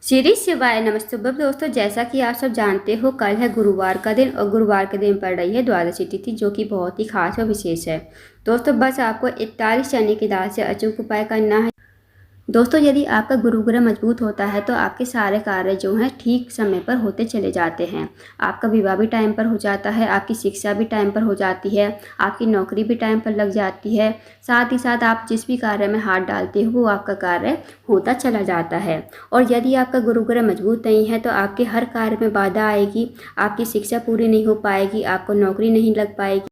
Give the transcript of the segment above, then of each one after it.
श्री शिवाय नमस्तुभ्यं। दोस्तों, जैसा कि आप सब जानते हो, कल है गुरुवार का दिन और गुरुवार के दिन पड़ रही है द्वादशी तिथि, जो कि बहुत ही खास और विशेष है। दोस्तों, बस आपको 41 चने की दाल से अचूक उपाय करना है। दोस्तों, यदि आपका गुरु ग्रह मजबूत होता है तो आपके सारे कार्य जो हैं ठीक समय पर होते चले जाते हैं। आपका विवाह भी टाइम पर हो जाता है, आपकी शिक्षा भी टाइम पर हो जाती है, आपकी नौकरी भी टाइम पर लग जाती है। साथ ही साथ आप जिस भी कार्य में हाथ डालते हो वो आपका कार्य होता चला जाता है। और यदि आपका गुरु ग्रह मजबूत नहीं है तो आपके हर कार्य में बाधा आएगी, आपकी शिक्षा पूरी नहीं हो पाएगी, आपको नौकरी नहीं लग पाएगी।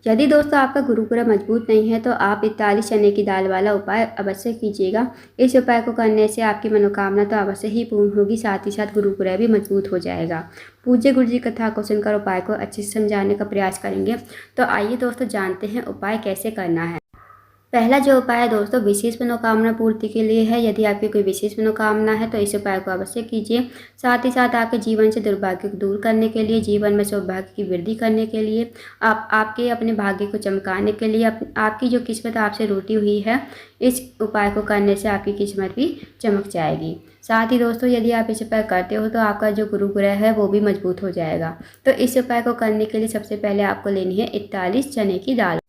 यदि दोस्तों आपका गुरु ग्रह मजबूत नहीं है तो आप 41 चने की दाल वाला उपाय अवश्य कीजिएगा। इस उपाय को करने से आपकी मनोकामना तो अवश्य ही पूर्ण होगी, साथ ही साथ गुरु ग्रह भी मजबूत हो जाएगा। पूज्य गुरु जी कथा को सुनकर उपाय को अच्छे से समझाने का प्रयास करेंगे। तो आइए दोस्तों, जानते हैं उपाय कैसे करना है। पहला जो उपाय है दोस्तों, विशेष मनोकामना पूर्ति के लिए है। यदि आपकी कोई विशेष मनोकामना है तो इस उपाय को अवश्य कीजिए। साथ ही साथ आपके जीवन से दुर्भाग्य को दूर करने के लिए, जीवन में सौभाग्य की वृद्धि करने के लिए, आपके अपने भाग्य को चमकाने के लिए, आपकी जो किस्मत आपसे रूठी हुई है, इस उपाय को करने से आपकी किस्मत भी चमक जाएगी। साथ ही दोस्तों, यदि आप इस उपाय करते हो तो आपका जो गुरु ग्रह है वो भी मजबूत हो जाएगा। तो इस उपाय को करने के लिए सबसे पहले आपको लेनी है 41 चने की दाल।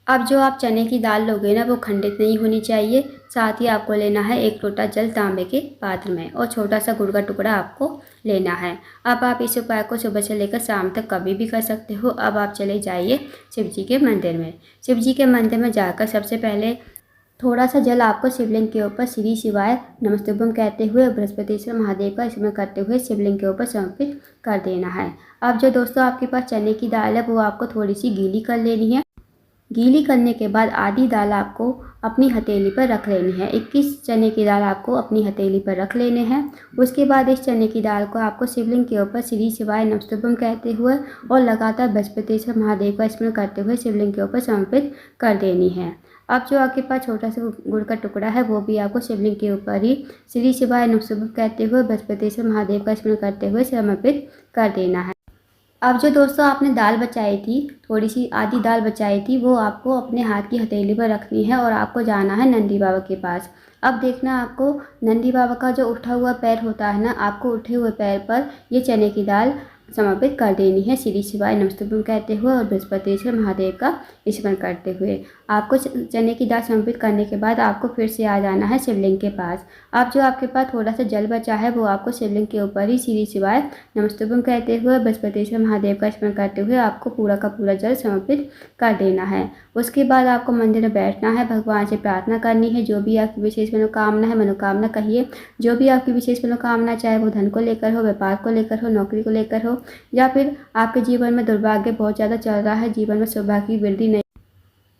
अब जो आप चने की दाल लोगे ना, वो खंडित नहीं होनी चाहिए। साथ ही आपको लेना है 1 लोटा जल तांबे के पात्र में, और छोटा सा गुड़ का टुकड़ा आपको लेना है। अब आप इस उपाय को सुबह से लेकर शाम तक कभी भी कर सकते हो। अब आप चले जाइए शिव जी के मंदिर में। शिव जी के मंदिर में जाकर सबसे पहले थोड़ा सा जल आपको शिवलिंग के ऊपर श्री शिवाय नमस्तुभ्यं कहते हुए बृहस्पतिश्वर महादेव का स्मरण करते हुए शिवलिंग के ऊपर समर्पित कर देना है। अब जो दोस्तों आपके पास चने की दाल है वो आपको थोड़ी सी गीली कर लेनी है। गीली करने के बाद आधी दाल आपको अपनी हथेली पर रख लेनी है। 21 चने की दाल आपको अपनी हथेली पर रख लेने हैं। उसके बाद इस चने की दाल को आपको शिवलिंग के ऊपर श्री शिवाय नमस्तुभ्यं कहते हुए और लगातार बृहस्पतिश्वर महादेव का स्मरण करते हुए शिवलिंग के ऊपर समर्पित कर देनी है। अब जो आपके पास छोटा सा गुड़ का टुकड़ा है वो भी आपको शिवलिंग के ऊपर ही श्री शिवाय नमस्तुभ्यं कहते हुए बृहस्पतिश्वर महादेव का स्मरण करते हुए समर्पित कर देना है। अब जो दोस्तों आपने दाल बचाई थी, थोड़ी सी आधी दाल बचाई थी, वो आपको अपने हाथ की हथेली पर रखनी है और आपको जाना है नंदी बाबा के पास। अब देखना, आपको नंदी बाबा का जो उठा हुआ पैर होता है ना, आपको उठे हुए पैर पर ये चने की दाल समर्पित कर देनी है श्री शिवाय नमस्तुभ्यं कहते हुए और बृहस्पतिश्वर महादेव का स्मरण करते हुए। आपको चने की दाल समर्पित करने के बाद आपको फिर से आ जाना है शिवलिंग के पास। अब जो आपके पास थोड़ा सा जल बचा है वो आपको शिवलिंग के ऊपर ही श्री शिवाय नमस्तुभ्यं कहते हुए बृहस्पतिश्वर महादेव का स्मरण करते हुए आपको पूरा का पूरा जल समर्पित कर देना है। उसके बाद आपको मंदिर में बैठना है, भगवान से प्रार्थना करनी है। जो भी आपकी विशेष मनोकामना है, मनोकामना कहिए। जो भी आपकी विशेष मनोकामना, चाहे वो धन को लेकर हो, व्यापार को लेकर हो, नौकरी को लेकर हो, या फिर आपके जीवन में दुर्भाग्य बहुत ज़्यादा चल रहा है, जीवन में सौभाग्य की वृद्धि नहीं,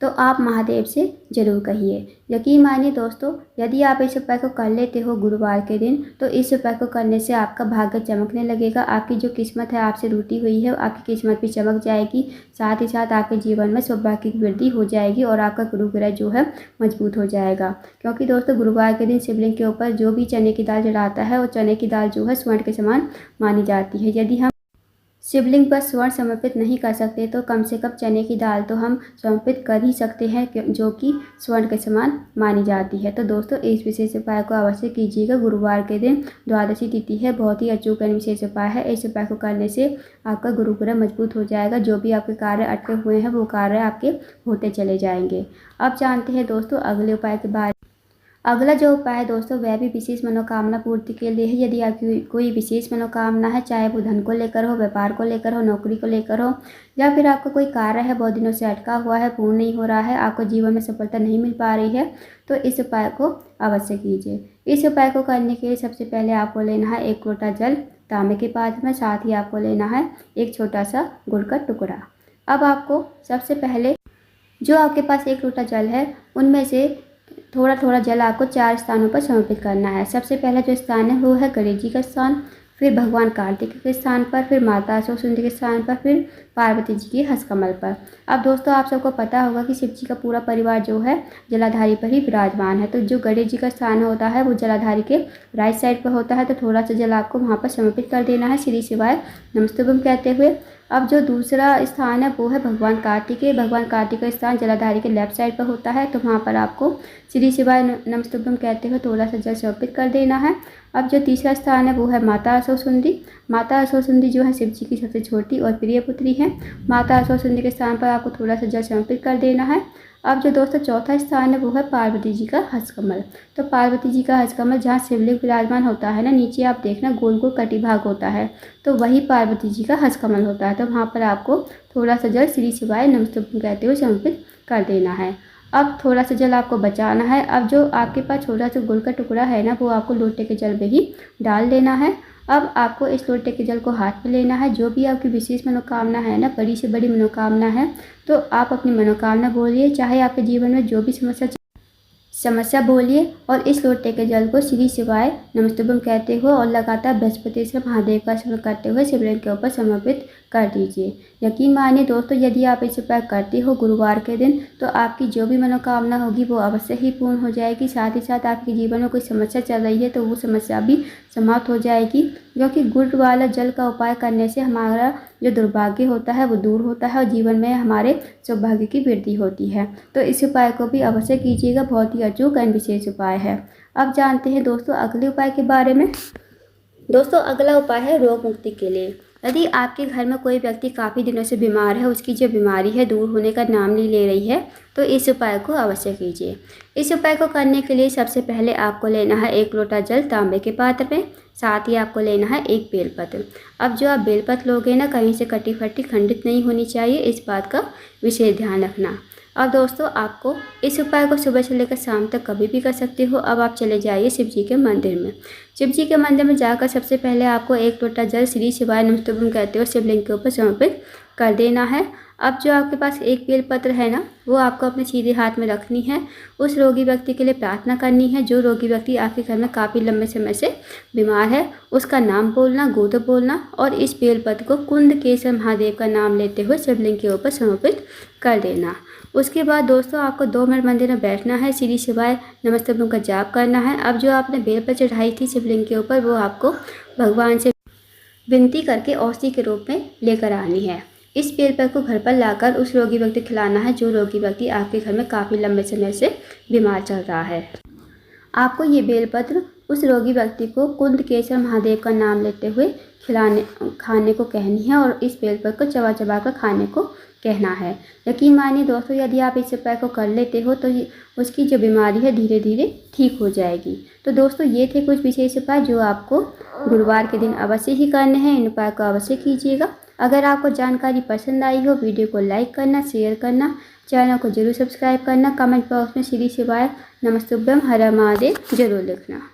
तो आप महादेव से ज़रूर कहिए। यकीन मानिए दोस्तों, यदि आप इस उपाय को कर लेते हो गुरुवार के दिन, तो इस उपाय को करने से आपका भाग्य चमकने लगेगा। आपकी जो किस्मत है आपसे रूठी हुई है, आपकी किस्मत भी चमक जाएगी। साथ ही साथ आपके जीवन में सौभाग्य की वृद्धि हो जाएगी और आपका गुरु ग्रह जो है मजबूत हो जाएगा। क्योंकि दोस्तों, गुरुवार के दिन शिवलिंग के ऊपर जो भी चने की दाल चढ़ाता है, और चने की दाल जो है स्वर्ण के समान मानी जाती है। यदि हम शिवलिंग पर स्वर्ण समर्पित नहीं कर सकते तो कम से कम चने की दाल तो हम समर्पित कर ही सकते हैं, जो कि स्वर्ण के समान मानी जाती है। तो दोस्तों, इस विशेष उपाय को अवश्य कीजिएगा। गुरुवार के दिन द्वादशी तिथि है, बहुत ही अचूक एवं विशेष उपाय है। इस उपाय को करने से आपका गुरु ग्रह मजबूत हो जाएगा। जो भी आपके कार्य अटके हुए हैं वो कार्य आपके होते चले जाएंगे। अब जानते हैं दोस्तों अगले उपाय के बारे। अगला जो उपाय है दोस्तों, वह भी विशेष मनोकामना पूर्ति के लिए है। यदि आपकी कोई विशेष मनोकामना है, चाहे वो धन को लेकर हो, व्यापार को लेकर हो, नौकरी को लेकर हो, या फिर आपका कोई कार्य है बहुत दिनों से अटका हुआ है, पूर्ण नहीं हो रहा है, आपको जीवन में सफलता नहीं मिल पा रही है, तो इस उपाय को अवश्य कीजिए। इस उपाय को करने के लिए सबसे पहले आपको लेना है 1 लोटा जल तांबे के पात्र में, साथ ही आपको लेना है एक छोटा सा गुड़ का टुकड़ा। अब आपको सबसे पहले जो आपके पास 1 लोटा जल है, उनमें से थोड़ा थोड़ा जल आपको 4 स्थानों पर समर्पित करना है। सबसे पहला जो स्थान है वो है गणेश जी का स्थान, फिर भगवान कार्तिक के स्थान पर, फिर माता सुंदरी के स्थान पर, फिर पार्वती जी के हस्तकमल पर। अब दोस्तों, आप सबको पता होगा कि शिव जी का पूरा परिवार जो है जलाधारी पर ही विराजमान है। तो जो गणेश जी का स्थान होता है वो जलाधारी के राइट साइड पर होता है। तो थोड़ा सा जल आपको वहाँ पर समर्पित कर देना है श्री शिवाय नमस्तुभ्यं कहते हुए। अब जो दूसरा स्थान है वो है भगवान कार्तिकेय। भगवान कार्तिकेय का स्थान जलाधारी के लेफ्ट साइड पर होता है, तो वहाँ पर आपको श्री शिवाय नमस्तुभ्यम कहते हुए थोड़ा सा जल समर्पित कर देना है। अब जो तीसरा स्थान है वो है माता असुरसुंदी। माता असुरसुंदी जो है शिव जी की सबसे छोटी और प्रिय पुत्री है। माता असुरसुंदी के स्थान पर आपको थोड़ा सा जल समर्पित कर देना है। अब जो दोस्तों चौथा स्थान है वो है पार्वती जी का हस्तकमल। तो पार्वती जी का हस्तकमल जहाँ शिवलिंग विराजमान होता है ना, नीचे आप देखना गोल गोल कटी भाग होता है, तो वही पार्वती जी का हस्तकमल होता है। तो वहाँ पर आपको थोड़ा सा जल श्री शिवाय नमस्तुभ्यम कहते हुए समर्पित कर देना है। अब थोड़ा सा जल आपको बचाना है। अब जो आपके पास छोटा सा गुड़ का टुकड़ा है ना, वो आपको लोटे के जल में ही डाल देना है। अब आपको इस लोटे के जल को हाथ में लेना है। जो भी आपकी विशेष मनोकामना है ना, बड़ी से बड़ी मनोकामना है, तो आप अपनी मनोकामना बोलिए, चाहे आपके जीवन में जो भी समस्या बोलिए, और इस लोटे के जल को श्री शिवाय नमस्तुभ्यम कहते हुए और लगातार बृहस्पति से महादेव का स्मरण करते हुए शिवलिंग के ऊपर समर्पित कर दीजिए। यकीन मानिए दोस्तों, यदि आप इस उपाय करते हो गुरुवार के दिन, तो आपकी जो भी मनोकामना होगी वो अवश्य ही पूर्ण हो जाएगी। साथ ही साथ आपके जीवन में कोई समस्या चल रही है तो वो समस्या भी समाप्त हो जाएगी, क्योंकि गुड़ वाला जल का उपाय करने से हमारा जो दुर्भाग्य होता है वो दूर होता है और जीवन में हमारे सौभाग्य की वृद्धि होती है। तो इस उपाय को भी अवश्य कीजिएगा, बहुत ही अचूक एवं विशेष उपाय है। अब जानते हैं दोस्तों अगले उपाय के बारे में। दोस्तों अगला उपाय है रोग मुक्ति के लिए। यदि आपके घर में कोई व्यक्ति काफ़ी दिनों से बीमार है, उसकी जो बीमारी है दूर होने का नाम नहीं ले रही है, तो इस उपाय को अवश्य कीजिए। इस उपाय को करने के लिए सबसे पहले आपको लेना है 1 लोटा जल तांबे के पात्र में, साथ ही आपको लेना है 1 बेलपत्र। अब जो आप बेलपत्र लोगे ना, कहीं से कटी फटी खंडित नहीं होनी चाहिए, इस बात का विशेष ध्यान रखना। अब दोस्तों आपको इस उपाय को सुबह से लेकर शाम तक कभी भी कर सकते हो। अब आप चले जाइए शिव जी के मंदिर में। शिव जी के मंदिर में जाकर सबसे पहले आपको 1 लोटा जल श्री शिवाय नमस्तुभ्यम कहते हुए शिवलिंग के ऊपर समर्पित कर देना है। अब जो आपके पास 1 बेलपत्र है ना, वो आपको अपने सीधे हाथ में रखनी है। उस रोगी व्यक्ति के लिए प्रार्थना करनी है। जो रोगी व्यक्ति आपके घर में काफ़ी लंबे समय से बीमार है, उसका नाम बोलना, गोत्र बोलना, और इस बेलपत्र को कुंद केसर महादेव का नाम लेते हुए शिवलिंग के ऊपर समर्पित कर देना। उसके बाद दोस्तों आपको 2 मिनट मंदिर में बैठना है, श्री शिवाय नमस्तुभ्यम का जाप करना है। अब जो आपने बेलपत्र चढ़ाई थी शिवलिंग के ऊपर, वो आपको भगवान से विनती करके औषधि के रूप में लेकर आनी है। इस बेलपत्र को घर पर लाकर उस रोगी व्यक्ति को खिलाना है जो रोगी व्यक्ति आपके घर में काफ़ी लंबे समय से बीमार चल रहा है। आपको ये बेलपत्र उस रोगी व्यक्ति को कुंद केसर महादेव का नाम लेते हुए खाने को कहनी है, और इस बेलपत्र को चबा चबा कर खाने को कहना है। यकीन मानिए दोस्तों, यदि आप इस उपाय को कर लेते हो तो उसकी जो बीमारी है धीरे धीरे ठीक हो जाएगी। तो दोस्तों ये थे कुछ विशेष उपाय जो आपको गुरुवार के दिन अवश्य ही करने हैं। इन उपाय को अवश्य कीजिएगा। अगर आपको जानकारी पसंद आई हो, वीडियो को लाइक करना, शेयर करना, चैनल को जरूर सब्सक्राइब करना, कमेंट बॉक्स में श्री शिवाय नमस्तुभ्यम हर हर महादेव जरूर लिखना।